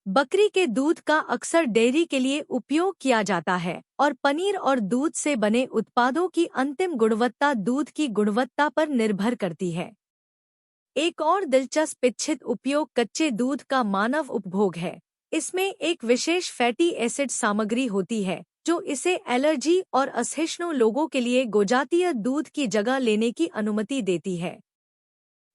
बकरी के दूध का अक्सर डेयरी के लिए उपयोग किया जाता है और पनीर और दूध से बने उत्पादों की अंतिम गुणवत्ता दूध की गुणवत्ता पर निर्भर करती है। एक और दिलचस्प इच्छित उपयोग कच्चे दूध का मानव उपभोग है। इसमें एक विशेष फैटी एसिड सामग्री होती है जो इसे एलर्जी और असहिष्णु लोगों के लिए गोजातीय दूध की जगह लेने की अनुमति देती है।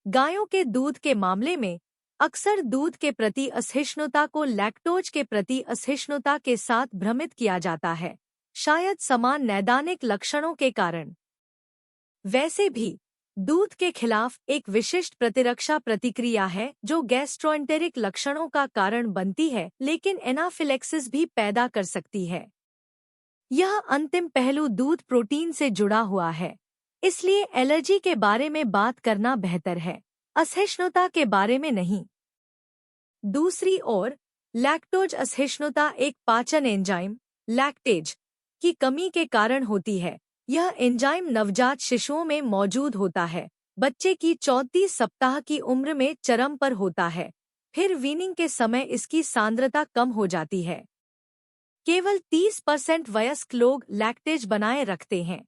गायों के दूध के मामले में अक्सर दूध के प्रति असहिष्णुता को लैक्टोज के प्रति असहिष्णुता के साथ भ्रमित किया जाता है, शायद समान नैदानिक लक्षणों के कारण। वैसे भी दूध के खिलाफ एक विशिष्ट प्रतिरक्षा प्रतिक्रिया है जो गैस्ट्रोएंटेरिक लक्षणों का कारण बनती है लेकिन एनाफिलेक्सिस भी पैदा कर सकती है। यह अंतिम पहलू दूध प्रोटीन से जुड़ा हुआ है, इसलिए एलर्जी के बारे में बात करना बेहतर है, असहिष्णुता के बारे में नहीं। दूसरी ओर लैक्टोज असहिष्णुता एक पाचन एंजाइम लैक्टेज की कमी के कारण होती है। यह एंजाइम नवजात शिशुओं में मौजूद होता है, बच्चे की 34 सप्ताह की उम्र में चरम पर होता है, फिर वीनिंग के समय इसकी सांद्रता कम हो जाती है। केवल 30% वयस्क लोग लैक्टेज बनाए रखते हैं।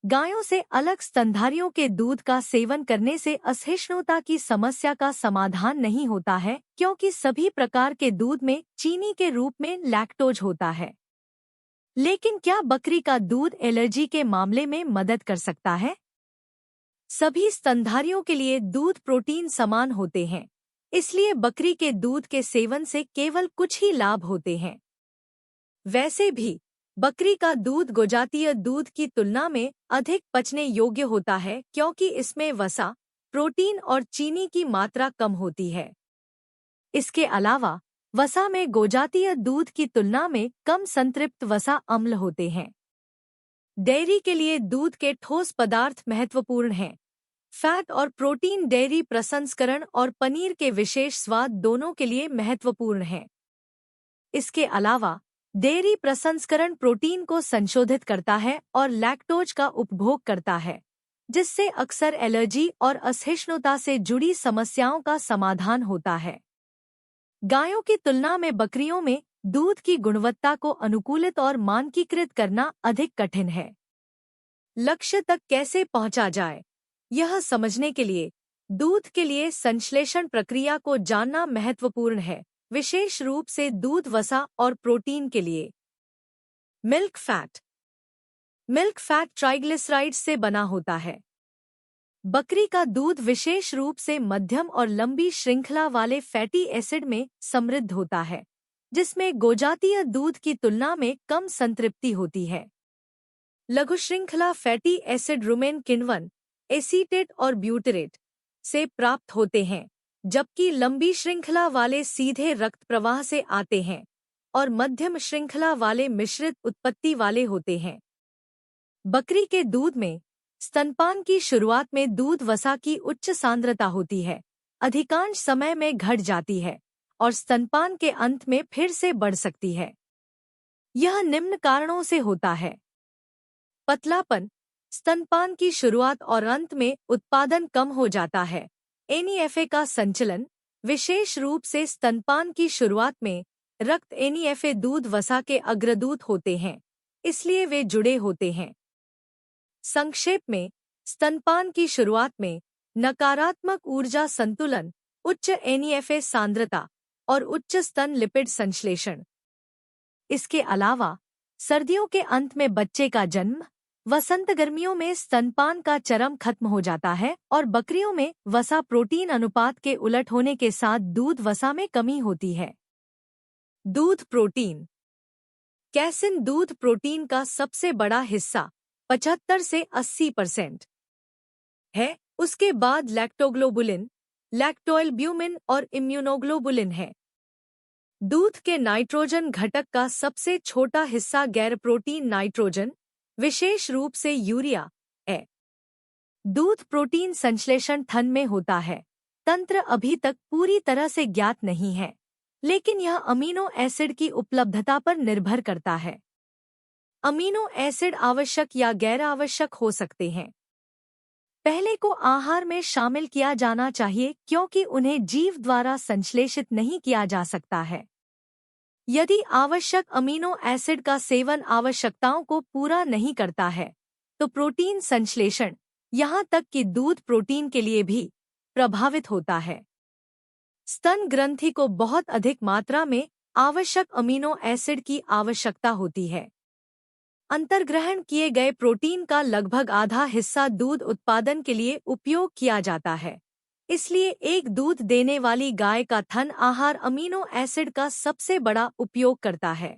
गायों से अलग स्तनधारियों के दूध का सेवन करने से असहिष्णुता की समस्या का समाधान नहीं होता है क्योंकि सभी प्रकार के दूध में चीनी के रूप में लैक्टोज होता है। लेकिन क्या बकरी का दूध एलर्जी के मामले में मदद कर सकता है? सभी स्तनधारियों के लिए दूध प्रोटीन समान होते हैं, इसलिए बकरी के दूध के सेवन से केवल कुछ ही लाभ होते हैं। वैसे भी बकरी का दूध गोजातीय दूध की तुलना में अधिक पचने योग्य होता है क्योंकि इसमें वसा, प्रोटीन और चीनी की मात्रा कम होती है। इसके अलावा वसा में गोजातीय दूध की तुलना में कम संतृप्त वसा अम्ल होते हैं। डेयरी के लिए दूध के ठोस पदार्थ महत्वपूर्ण हैं। फैट और प्रोटीन डेयरी प्रसंस्करण और पनीर के विशेष स्वाद दोनों के लिए महत्वपूर्ण हैं। इसके अलावा डेयरी प्रसंस्करण प्रोटीन को संशोधित करता है और लैक्टोज का उपभोग करता है, जिससे अक्सर एलर्जी और असहिष्णुता से जुड़ी समस्याओं का समाधान होता है। गायों की तुलना में बकरियों में दूध की गुणवत्ता को अनुकूलित और मानकीकृत करना अधिक कठिन है। लक्ष्य तक कैसे पहुंचा जाए, यह समझने के लिए दूध के लिए संश्लेषण प्रक्रिया को जानना महत्वपूर्ण है, विशेष रूप से दूध वसा और प्रोटीन के लिए। मिल्क फैट ट्राइग्लिसराइड्स से बना होता है। बकरी का दूध विशेष रूप से मध्यम और लंबी श्रृंखला वाले फैटी एसिड में समृद्ध होता है, जिसमें गोजातीय दूध की तुलना में कम संतृप्ति होती है। लघु श्रृंखला फैटी एसिड रुमेन किण्वन, एसीटेट और ब्यूटरेट से प्राप्त होते हैं, जबकि लंबी श्रृंखला वाले सीधे रक्त प्रवाह से आते हैं और मध्यम श्रृंखला वाले मिश्रित उत्पत्ति वाले होते हैं। बकरी के दूध में स्तनपान की शुरुआत में दूध वसा की उच्च सांद्रता होती है, अधिकांश समय में घट जाती है और स्तनपान के अंत में फिर से बढ़ सकती है। यह निम्न कारणों से होता है: पतलापन, स्तनपान की शुरुआत और अंत में उत्पादन कम हो जाता है। एनईएफए का संचलन, विशेष रूप से स्तनपान की शुरुआत में रक्त एनईएफए दूध वसा के अग्रदूत होते हैं, इसलिए वे जुड़े होते हैं। संक्षेप में, स्तनपान की शुरुआत में नकारात्मक ऊर्जा संतुलन, उच्च एनईएफए सांद्रता और उच्च स्तन लिपिड संश्लेषण। इसके अलावा सर्दियों के अंत में बच्चे का जन्म, वसंत गर्मियों में स्तनपान का चरम खत्म हो जाता है और बकरियों में वसा प्रोटीन अनुपात के उलट होने के साथ दूध वसा में कमी होती है। दूध प्रोटीन। कैसिन दूध प्रोटीन का सबसे बड़ा हिस्सा 75 से 80% है। उसके बाद लैक्टोग्लोबुलिन, लैक्टोएल्ब्यूमिन और इम्यूनोग्लोबुलिन है। दूध के नाइट्रोजन घटक का सबसे छोटा हिस्सा गैर प्रोटीन नाइट्रोजन, विशेष रूप से यूरिया, है। दूध प्रोटीन संश्लेषण थन में होता है। तंत्र अभी तक पूरी तरह से ज्ञात नहीं है, लेकिन यह अमीनो एसिड की उपलब्धता पर निर्भर करता है। अमीनो एसिड आवश्यक या गैर आवश्यक हो सकते हैं। पहले को आहार में शामिल किया जाना चाहिए क्योंकि उन्हें जीव द्वारा संश्लेषित नहीं किया जा सकता है। यदि आवश्यक अमीनो एसिड का सेवन आवश्यकताओं को पूरा नहीं करता है तो प्रोटीन संश्लेषण, यहाँ तक कि दूध प्रोटीन के लिए भी प्रभावित होता है। स्तन ग्रंथि को बहुत अधिक मात्रा में आवश्यक अमीनो एसिड की आवश्यकता होती है। अंतर्ग्रहण किए गए प्रोटीन का लगभग आधा हिस्सा दूध उत्पादन के लिए उपयोग किया जाता है। इसलिए एक दूध देने वाली गाय का थन आहार अमीनो एसिड का सबसे बड़ा उपयोग करता है।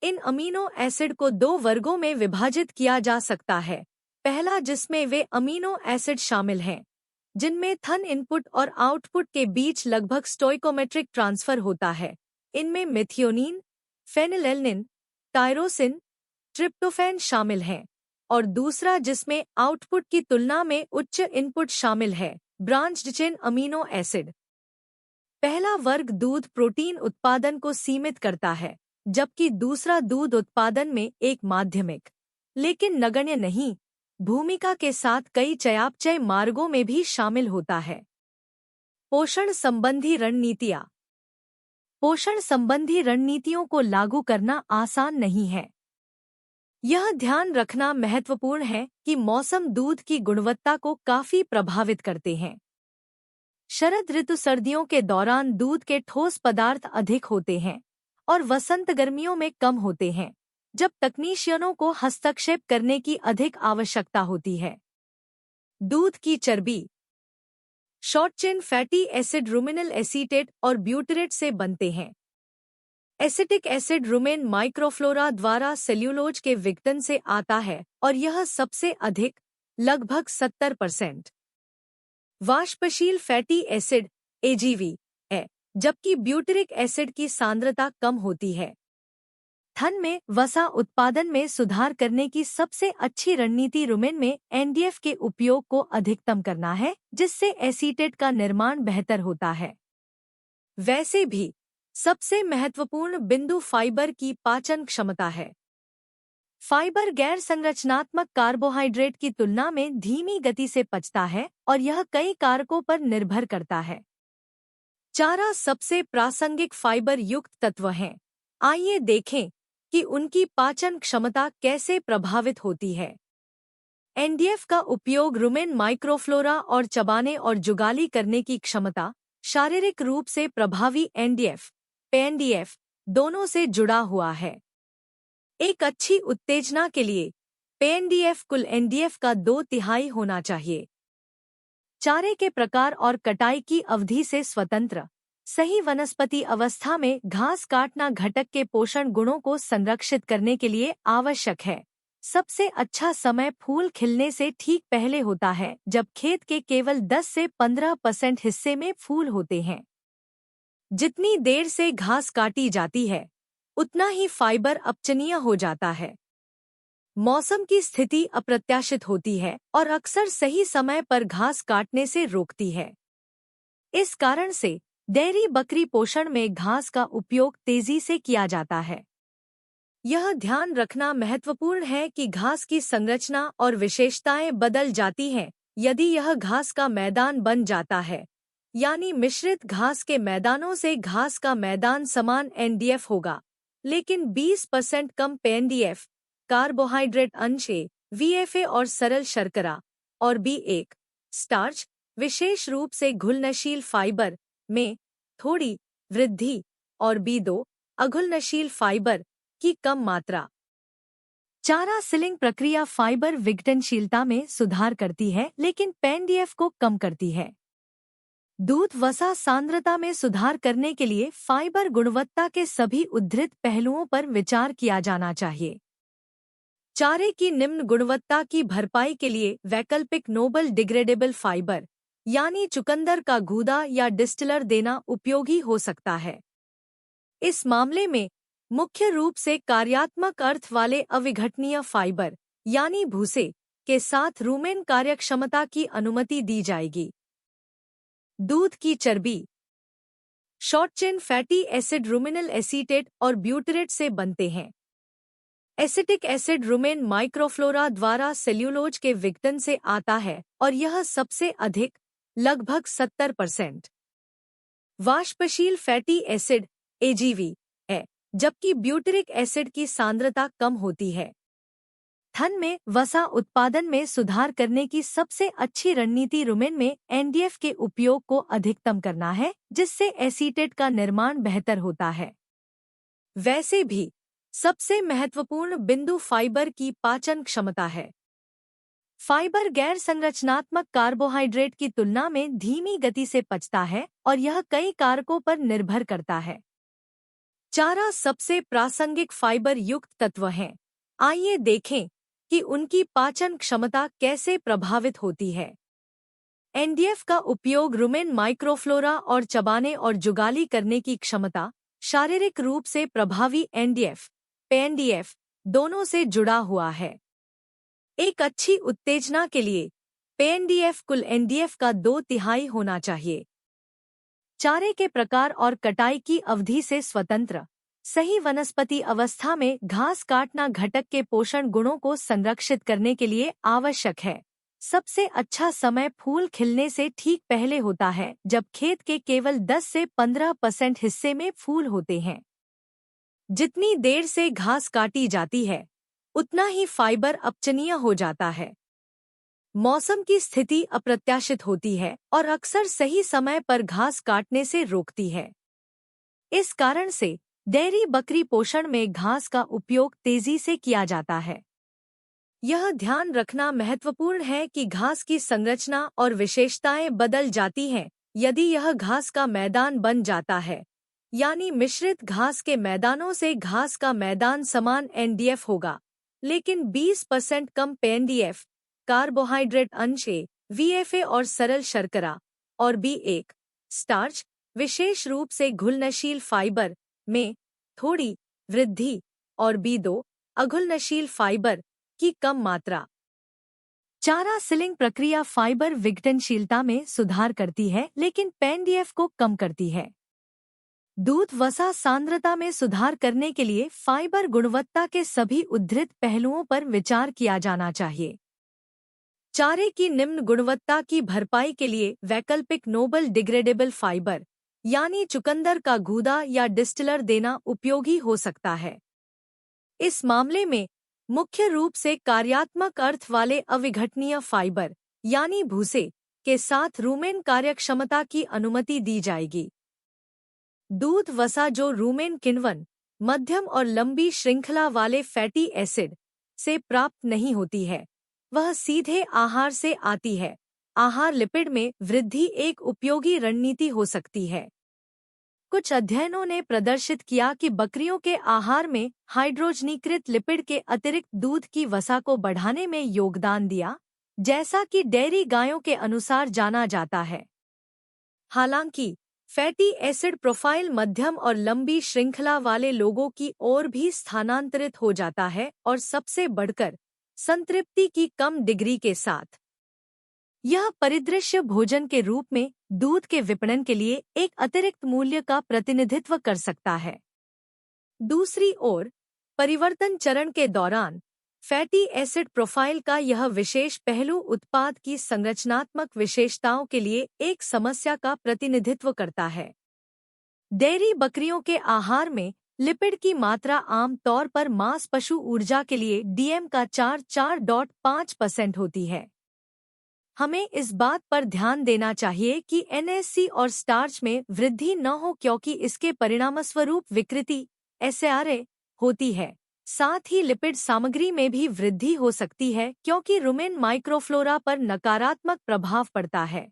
इन अमीनो एसिड को दो वर्गों में विभाजित किया जा सकता है। पहला, जिसमें वे अमीनो एसिड शामिल हैं जिनमें थन इनपुट और आउटपुट के बीच लगभग स्टोइकोमेट्रिक ट्रांसफर होता है। इनमें मेथियोनिन, फेनिलैलनिन, टायरोसिन, ट्रिप्टोफैन शामिल हैं। और दूसरा, जिसमें आउटपुट की तुलना में उच्च इनपुट शामिल है, ब्रांच्ड चेन अमीनो एसिड। पहला वर्ग दूध प्रोटीन उत्पादन को सीमित करता है, जबकि दूसरा दूध उत्पादन में एक माध्यमिक लेकिन नगण्य नहीं भूमिका के साथ कई चयापचय मार्गों में भी शामिल होता है। पोषण संबंधी रणनीतियाँ। पोषण संबंधी रणनीतियों को लागू करना आसान नहीं है। यह ध्यान रखना महत्वपूर्ण है कि मौसम दूध की गुणवत्ता को काफी प्रभावित करते हैं। शरद ऋतु सर्दियों के दौरान दूध के ठोस पदार्थ अधिक होते हैं और वसंत गर्मियों में कम होते हैं, जब तकनीशियनों को हस्तक्षेप करने की अधिक आवश्यकता होती है। दूध की चर्बी। Short chain fatty acid ruminal acetate और ब्यूटरेट से बनते हैं। एसिटिक एसिड रुमेन माइक्रोफ्लोरा द्वारा सेल्यूलोज के विघटन से आता है और यह सबसे अधिक लगभग 70% वाष्पशील फैटी एसिड एजीवी है, जबकि ब्यूटरिक एसिड की सांद्रता कम होती है। थन में वसा उत्पादन में सुधार करने की सबसे अच्छी रणनीति रुमेन में एनडीएफ के उपयोग को अधिकतम करना है, जिससे एसीटेट का निर्माण बेहतर होता है। वैसे भी सबसे महत्वपूर्ण बिंदु फाइबर की पाचन क्षमता है। फाइबर गैर संरचनात्मक कार्बोहाइड्रेट की तुलना में धीमी गति से पचता है और यह कई कारकों पर निर्भर करता है। चारा सबसे प्रासंगिक फाइबर युक्त तत्व हैं। आइए देखें कि उनकी पाचन क्षमता कैसे प्रभावित होती है। एनडीएफ का उपयोग रुमेन माइक्रोफ्लोरा और चबाने और जुगाली करने की क्षमता, शारीरिक रूप से प्रभावी एनडीएफ, पीएनडीएफ दोनों से जुड़ा हुआ है। एक अच्छी उत्तेजना के लिए पीएनडीएफ कुल एनडीएफ का 2/3 होना चाहिए। चारे के प्रकार और कटाई की अवधि से स्वतंत्र सही वनस्पति अवस्था में घास काटना घटक के पोषण गुणों को संरक्षित करने के लिए आवश्यक है। सबसे अच्छा समय फूल खिलने से ठीक पहले होता है, जब खेत के केवल 10 से 15% हिस्से में फूल होते हैं। जितनी देर से घास काटी जाती है, उतना ही फाइबर अपचनीय हो जाता है। मौसम की स्थिति अप्रत्याशित होती है और अक्सर सही समय पर घास काटने से रोकती है। इस कारण से डेयरी बकरी पोषण में घास का उपयोग तेजी से किया जाता है। यह ध्यान रखना महत्वपूर्ण है कि घास की संरचना और विशेषताएं बदल जाती हैं। यदि यह घास का मैदान बन जाता है, यानी मिश्रित घास के मैदानों से घास का मैदान समान एनडीएफ होगा, लेकिन 20% कम पीएनडीएफ, कार्बोहाइड्रेट अंश ए, वीएफए और सरल शर्करा और बी1 स्टार्च, विशेष रूप से घुलनशील फाइबर में थोड़ी वृद्धि और बी2 अघुलनशील फाइबर की कम मात्रा। चारा सिलिंग प्रक्रिया फाइबर विघटनशीलता में सुधार करती है, लेकिन पीएनडीएफ को कम करती है। दूध वसा सांद्रता में सुधार करने के लिए फाइबर गुणवत्ता के सभी उद्धृत पहलुओं पर विचार किया जाना चाहिए। चारे की निम्न गुणवत्ता की भरपाई के लिए वैकल्पिक नोबल डिग्रेडेबल फाइबर यानी चुकंदर का गूदा या डिस्टिलर देना उपयोगी हो सकता है। इस मामले में मुख्य रूप से कार्यात्मक अर्थ वाले अविघटनीय फाइबर यानी भूसे के साथ रूमेन कार्यक्षमता की अनुमति दी जाएगी। दूध की चर्बी। Short chain fatty acid ruminal acetate और ब्यूटरेट से बनते हैं। एसिटिक एसिड रुमेन माइक्रोफ्लोरा द्वारा सेल्यूलोज के विघटन से आता है और यह सबसे अधिक लगभग 70% वाष्पशील फैटी एसिड एजीवी है, जबकि ब्यूटेरिक एसिड की सांद्रता कम होती है। थन में वसा उत्पादन में सुधार करने की सबसे अच्छी रणनीति रुमेन में एनडीएफ के उपयोग को अधिकतम करना है, जिससे एसीटेट का निर्माण बेहतर होता है। वैसे भी सबसे महत्वपूर्ण बिंदु फाइबर की पाचन क्षमता है। फाइबर गैर संरचनात्मक कार्बोहाइड्रेट की तुलना में धीमी गति से पचता है और यह कई कारकों पर निर्भर करता है। चारा सबसे प्रासंगिक फाइबर युक्त तत्व हैं। आइए देखें कि उनकी पाचन क्षमता कैसे प्रभावित होती है। एनडीएफ का उपयोग रुमेन माइक्रोफ्लोरा और चबाने और जुगाली करने की क्षमता, शारीरिक रूप से प्रभावी एनडीएफ, पीएनडीएफ दोनों से जुड़ा हुआ है। एक अच्छी उत्तेजना के लिए पीएनडीएफ कुल एनडीएफ का 2/3 होना चाहिए। चारे के प्रकार और कटाई की अवधि से स्वतंत्र, सही वनस्पति अवस्था में घास काटना घटक के पोषण गुणों को संरक्षित करने के लिए आवश्यक है। सबसे अच्छा समय फूल खिलने से ठीक पहले होता है, जब खेत के केवल 10 से 15% हिस्से में फूल होते हैं। जितनी देर से घास काटी जाती है, उतना ही फाइबर अपचनीय हो जाता है। मौसम की स्थिति अप्रत्याशित होती है और अक्सर सही समय पर घास काटने से रोकती है। इस कारण से डेयरी बकरी पोषण में घास का उपयोग तेजी से किया जाता है। यह ध्यान रखना महत्वपूर्ण है कि घास की संरचना और विशेषताएं बदल जाती हैं। यदि यह घास का मैदान बन जाता है, यानी मिश्रित घास के मैदानों से घास का मैदान समान एनडीएफ होगा, लेकिन 20% कम पीएनडीएफ, कार्बोहाइड्रेट अंश ए, वीएफए और सरल शर्करा और बी1 स्टार्च, विशेष रूप से घुलनशील फाइबर में थोड़ी वृद्धि और बी2 अघुलनशील फाइबर की कम मात्रा। चारा सिलिंग प्रक्रिया फाइबर विघटनशीलता में सुधार करती है, लेकिन पीएनडीएफ को कम करती है। दूध वसा सांद्रता में सुधार करने के लिए फाइबर गुणवत्ता के सभी उद्धृत पहलुओं पर विचार किया जाना चाहिए। चारे की निम्न गुणवत्ता की भरपाई के लिए वैकल्पिक नोबल डिग्रेडेबल फाइबर यानी चुकंदर का गूदा या डिस्टिलर देना उपयोगी हो सकता है। इस मामले में मुख्य रूप से कार्यात्मक अर्थ वाले अविघटनीय फाइबर यानी भूसे के साथ रूमेन कार्यक्षमता की अनुमति दी जाएगी। दूध वसा जो रूमेन किण्वन, मध्यम और लंबी श्रृंखला वाले फैटी एसिड से प्राप्त नहीं होती है, वह सीधे आहार से आती है। आहार लिपिड में वृद्धि एक उपयोगी रणनीति हो सकती है। कुछ अध्ययनों ने प्रदर्शित किया कि बकरियों के आहार में हाइड्रोजनीकृत लिपिड के अतिरिक्त दूध की वसा को बढ़ाने में योगदान दिया, जैसा कि डेयरी गायों के अनुसार जाना जाता है। हालांकि फैटी एसिड प्रोफाइल मध्यम और लंबी श्रृंखला वाले लोगों की ओर भी स्थानांतरित हो जाता है और सबसे बढ़कर संतृप्ति की कम डिग्री के साथ। यह परिदृश्य भोजन के रूप में दूध के विपणन के लिए एक अतिरिक्त मूल्य का प्रतिनिधित्व कर सकता है। दूसरी ओर, परिवर्तन चरण के दौरान फैटी एसिड प्रोफाइल का यह विशेष पहलू उत्पाद की संरचनात्मक विशेषताओं के लिए एक समस्या का प्रतिनिधित्व करता है। डेयरी बकरियों के आहार में लिपिड की मात्रा आम तौर पर मांस पशु ऊर्जा के लिए डीएम का 4.5% होती है। हमें इस बात पर ध्यान देना चाहिए कि एनएससी और स्टार्च में वृद्धि न हो, क्योंकि इसके परिणामस्वरूप विकृति एसआरए होती है। साथ ही लिपिड सामग्री में भी वृद्धि हो सकती है, क्योंकि रुमेन माइक्रोफ्लोरा पर नकारात्मक प्रभाव पड़ता है।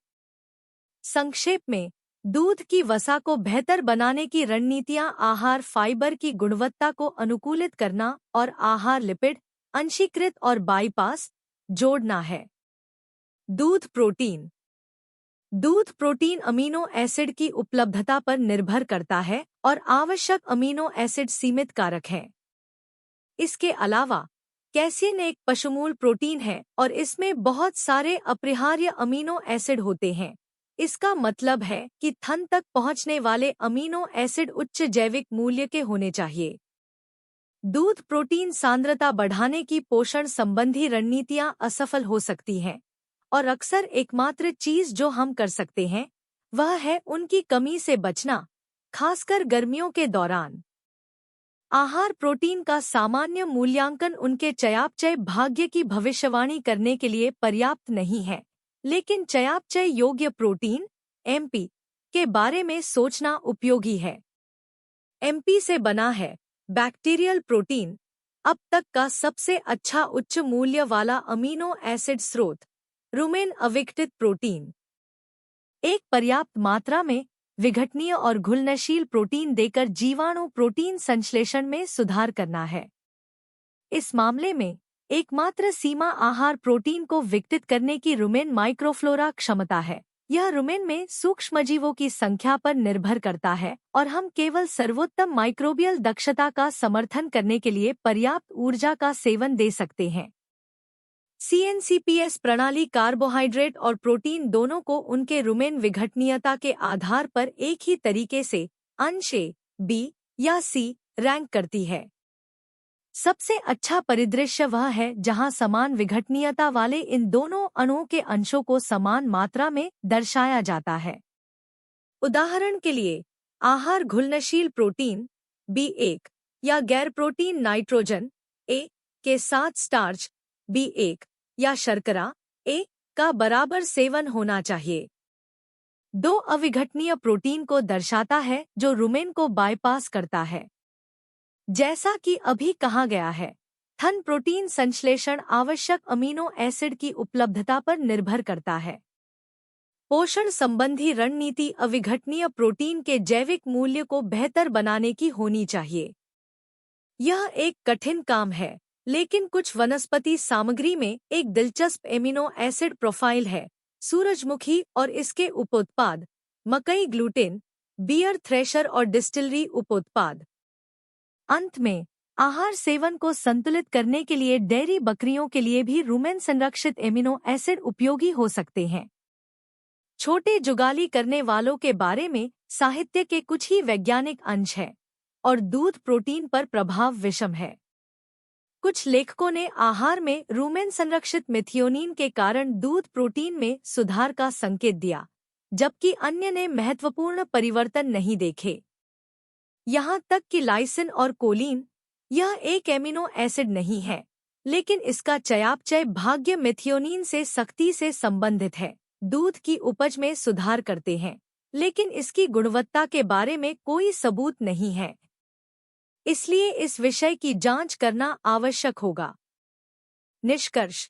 संक्षेप में, दूध की वसा को बेहतर बनाने की रणनीतियां आहार फाइबर की गुणवत्ता को अनुकूलित करना और आहार लिपिड अंशीकृत और बाईपास जोड़ना है। दूध प्रोटीन अमीनो एसिड की उपलब्धता पर निर्भर करता है और आवश्यक अमीनो एसिड सीमित कारक हैं। इसके अलावा कैसिन एक पशुमूल प्रोटीन है और इसमें बहुत सारे अपरिहार्य अमीनो एसिड होते हैं। इसका मतलब है कि थन तक पहुंचने वाले अमीनो एसिड उच्च जैविक मूल्य के होने चाहिए। दूध प्रोटीन सांद्रता बढ़ाने की पोषण संबंधी रणनीतियां असफल हो सकती हैं, और अक्सर एकमात्र चीज जो हम कर सकते हैं वह है उनकी कमी से बचना, खासकर गर्मियों के दौरान। आहार प्रोटीन का सामान्य मूल्यांकन उनके चयापचय भाग्य की भविष्यवाणी करने के लिए पर्याप्त नहीं है, लेकिन चयापचय योग्य प्रोटीन एमपी के बारे में सोचना उपयोगी है। एमपी से बना है बैक्टीरियल प्रोटीन अब तक का सबसे अच्छा उच्च मूल्य वाला अमीनो एसिड स्रोत। रुमेन अविघटित प्रोटीन एक पर्याप्त मात्रा में विघटनीय और घुलनशील प्रोटीन देकर जीवाणु प्रोटीन संश्लेषण में सुधार करना है। इस मामले में एकमात्र सीमा आहार प्रोटीन को विघटित करने की रुमेन माइक्रोफ्लोरा क्षमता है। यह रुमेन में सूक्ष्मजीवों की संख्या पर निर्भर करता है और हम केवल सर्वोत्तम माइक्रोबियल दक्षता का समर्थन करने के लिए पर्याप्त ऊर्जा का सेवन दे सकते हैं। सीएनसीपीएस प्रणाली कार्बोहाइड्रेट और प्रोटीन दोनों को उनके रुमेन विघटनीयता के आधार पर एक ही तरीके से अंश ए, बी या सी रैंक करती है। सबसे अच्छा परिदृश्य वह है जहां समान विघटनीयता वाले इन दोनों अणुओं के अंशों को समान मात्रा में दर्शाया जाता है। उदाहरण के लिए आहार घुलनशील प्रोटीन B1 या गैर प्रोटीन नाइट्रोजन ए के साथ स्टार्च B1 या शर्करा ए का बराबर सेवन होना चाहिए। दो अविघटनीय प्रोटीन को दर्शाता है जो रुमेन को बाईपास करता है। जैसा कि अभी कहा गया है, थन प्रोटीन संश्लेषण आवश्यक अमीनो एसिड की उपलब्धता पर निर्भर करता है। पोषण संबंधी रणनीति अविघटनीय प्रोटीन के जैविक मूल्य को बेहतर बनाने की होनी चाहिए। यह एक कठिन काम है, लेकिन कुछ वनस्पति सामग्री में एक दिलचस्प एमिनो एसिड प्रोफाइल है। सूरजमुखी और इसके उपोत्पाद, मकई ग्लूटेन, बियर थ्रेशर और डिस्टिलरी उपोत्पाद। अंत में आहार सेवन को संतुलित करने के लिए डेयरी बकरियों के लिए भी रुमेन संरक्षित एमिनो एसिड उपयोगी हो सकते हैं। छोटे जुगाली करने वालों के बारे में साहित्य के कुछ ही वैज्ञानिक अंश हैं और दूध प्रोटीन पर प्रभाव विषम है। कुछ लेखकों ने आहार में रुमेन संरक्षित मेथियोनिन के कारण दूध प्रोटीन में सुधार का संकेत दिया, जबकि अन्य ने महत्वपूर्ण परिवर्तन नहीं देखे। यहाँ तक कि लाइसिन और कोलिन, यह एक एमिनो एसिड नहीं है, लेकिन इसका चयापचय भाग्य मेथियोनिन से सख्ती से संबंधित है। दूध की उपज में सुधार करते हैं, लेकिन इसकी गुणवत्ता के बारे में कोई सबूत नहीं है। इसलिए इस विषय की जांच करना आवश्यक होगा। निष्कर्ष: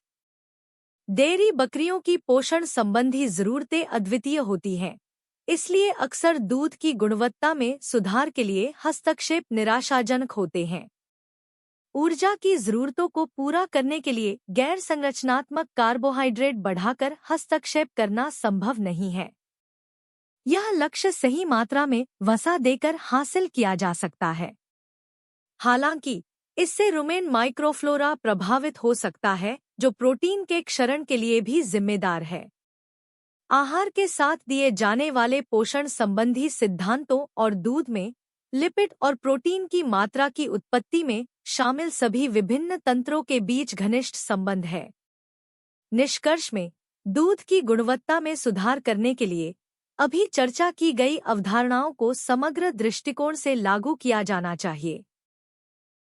डेयरी बकरियों की पोषण संबंधी जरूरतें अद्वितीय होती हैं, इसलिए अक्सर दूध की गुणवत्ता में सुधार के लिए हस्तक्षेप निराशाजनक होते हैं। ऊर्जा की जरूरतों को पूरा करने के लिए गैर संरचनात्मक कार्बोहाइड्रेट बढ़ाकर हस्तक्षेप करना संभव नहीं है। यह लक्ष्य सही मात्रा में वसा देकर हासिल किया जा सकता है। हालांकि इससे रुमेन माइक्रोफ्लोरा प्रभावित हो सकता है, जो प्रोटीन के क्षरण के लिए भी जिम्मेदार है। आहार के साथ दिए जाने वाले पोषण संबंधी सिद्धांतों और दूध में लिपिड और प्रोटीन की मात्रा की उत्पत्ति में शामिल सभी विभिन्न तंत्रों के बीच घनिष्ठ संबंध है। निष्कर्ष में दूध की गुणवत्ता में सुधार करने के लिए अभी चर्चा की गई अवधारणाओं को समग्र दृष्टिकोण से लागू किया जाना चाहिए।